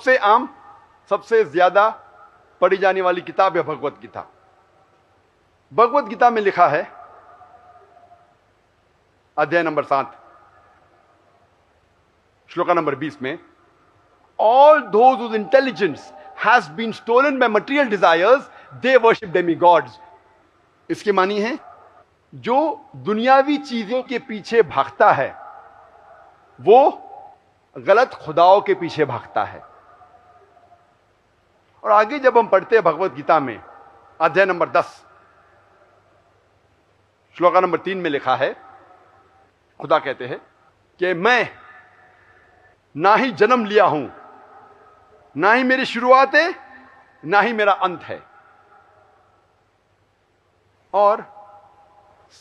सबसे आम, सबसे ज्यादा पढ़ी जाने वाली किताब है भगवत गीता। भगवत गीता में लिखा है, अध्याय नंबर 7, श्लोका नंबर 20 में, all those whose intelligence has been stolen by material desires, they worship demigods। इसकी मानी है, जो दुनियावी चीजों के पीछे भागता है वो गलत खुदाओं के पीछे भागता है। और आगे जब हम पढ़ते हैं भगवत गीता में, अध्याय नंबर 10, श्लोका नंबर 3 में लिखा है, खुदा कहते हैं कि मैं ना ही जन्म लिया हूं, ना ही मेरी शुरुआत है, ना ही मेरा अंत है। और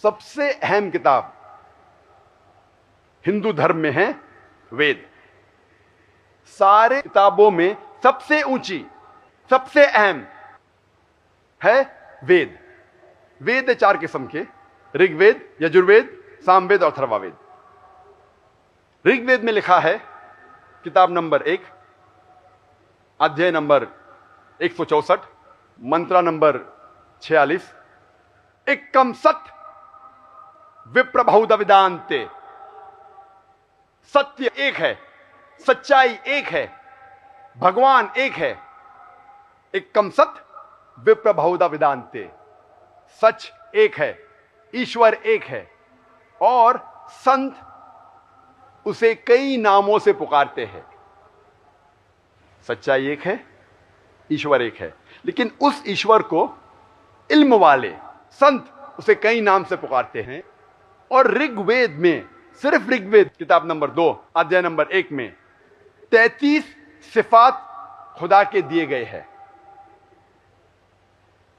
सबसे अहम किताब हिंदू धर्म में है वेद। सारे किताबों में सबसे ऊंची, सबसे अहम है वेद। वेद है 4 किस्म के, ऋग्वेद, यजुर्वेद, सामवेद और अथर्ववेद। ऋग्वेद में लिखा है, किताब नंबर 1, अध्याय नंबर 164, मंत्र नंबर 46, एकम सत विप्रबहुधा विदान्ते। सत्य एक है, सच्चाई एक है, भगवान एक है। एकम सत विप्रबहुधा विदान्ते। सच एक है, ईश्वर एक है, और संत उसे कई नामों से पुकारते हैं। सच्चाई एक है, ईश्वर एक है, लेकिन उस ईश्वर को इल्म वाले संत उसे कई नाम से पुकारते हैं। और ऋग्वेद में, सिर्फ ऋग्वेद किताब नंबर 2, अध्याय नंबर 1 में 33 सिफात खुदा के दिए गए हैं।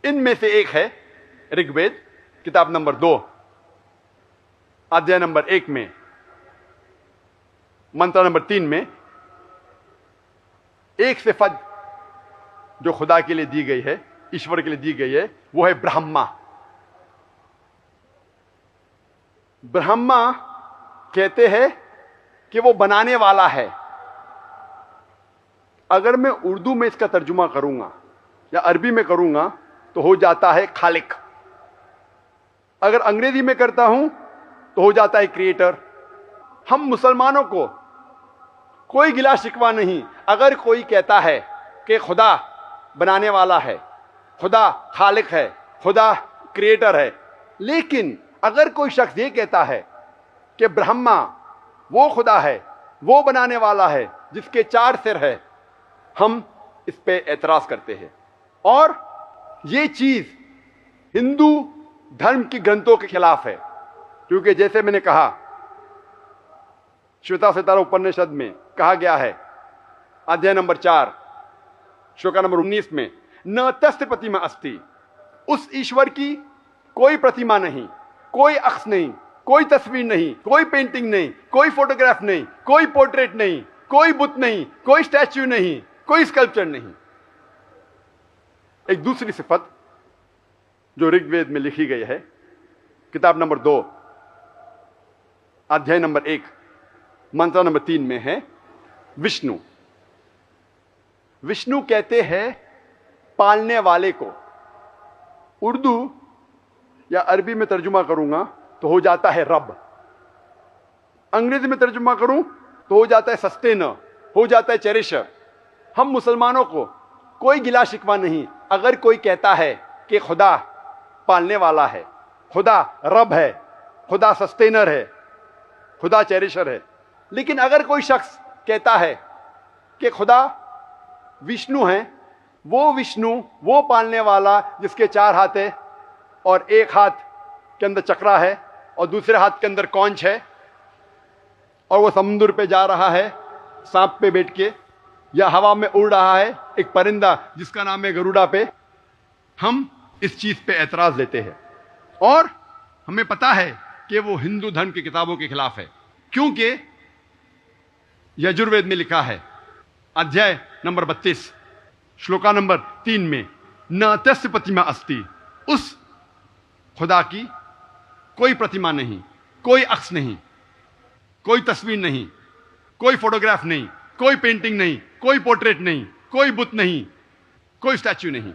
इनमें से एक है ऋग्वेद किताब नंबर 2, अध्याय नंबर 1 में, मंत्र नंबर 3 में, एक सिफत जो खुदा के लिए दी गई है, ईश्वर के लिए दी गई है, वो है ब्रह्मा। ब्रह्मा कहते हैं कि वो बनाने वाला है। अगर मैं उर्दू में इसका तर्जुमा करूंगा या अरबी में करूंगा तो हो जाता है खालिक। अगर अंग्रेजी में करता हूं तो हो जाता है क्रिएटर। हम मुसलमानों को कोई गिला शिकवा नहीं अगर कोई कहता है कि खुदा बनाने वाला है, खुदा खालिक है, खुदा क्रिएटर है। लेकिन अगर कोई शख्स ये कहता है कि ब्रह्मा वो खुदा है, वो बनाने वाला है जिसके 4 सिर है, हम इस पे एतराज करते हैं। और ये चीज हिंदू धर्म की ग्रंथों के खिलाफ है, क्योंकि जैसे मैंने कहा, श्वेता उपनिषद में कहा गया है, अध्याय नंबर 4, श्लोका नंबर 19 में, न तस्य प्रतिमा अस्ति। उस ईश्वर की कोई प्रतिमा नहीं, कोई अक्ष नहीं, कोई तस्वीर नहीं, कोई पेंटिंग नहीं, कोई फोटोग्राफ नहीं, कोई पोर्ट्रेट नहीं, कोई बुत नहीं, कोई स्टैच्यू नहीं, कोई स्कल्पचर नहीं। एक दूसरी सिफत जो ऋग्वेद में लिखी गई है, किताब नंबर 2, अध्याय नंबर 1, मंत्र नंबर 3 में है विष्णु। विष्णु कहते हैं पालने वाले को। उर्दू या अरबी में तर्जुमा करूंगा तो हो जाता है रब। अंग्रेजी में तर्जुमा करूं तो हो जाता है सस्टेनर, हो जाता है चेरिशर। हम मुसलमानों को कोई गिला शिकवा नहीं अगर कोई कहता है कि खुदा पालने वाला है, खुदा रब है, खुदा सस्टेनर है, खुदा चेरिशर है। लेकिन अगर कोई शख्स कहता है कि खुदा विष्णु है, वो विष्णु, वो पालने वाला जिसके 4 हाथ है और एक हाथ के अंदर चक्रा है और दूसरे हाथ के अंदर कौंच है, और वो समुद्र पे जा रहा है सांप पे बैठ के, या हवा में उड़ रहा है एक परिंदा जिसका नाम है गरुड़ा पे, हम इस चीज पे एतराज लेते हैं। और हमें पता है कि वो हिंदू धर्म की किताबों के खिलाफ है, क्योंकि यजुर्वेद में लिखा है, अध्याय नंबर 32, श्लोका नंबर 3 में, न तस्य प्रतिमा अस्ति। उस खुदा की कोई प्रतिमा नहीं, कोई अक्ष नहीं, कोई तस्वीर नहीं, कोई फोटोग्राफ नहीं, कोई पेंटिंग नहीं, कोई पोर्ट्रेट नहीं, कोई बुत नहीं, कोई स्टैच्यू नहीं।